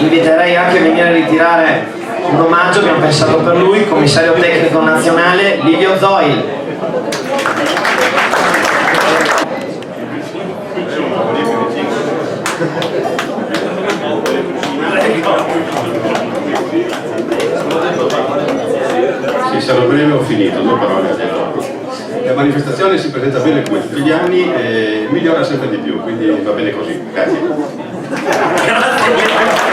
inviterei anche a venire a ritirare un omaggio, abbiamo pensato per lui, commissario tecnico nazionale Livio Zoil. Sì, sarò breve, ho finito, due parole. La manifestazione si presenta bene come tutti gli anni e migliora sempre di più, quindi va bene così. Grazie. Grazie.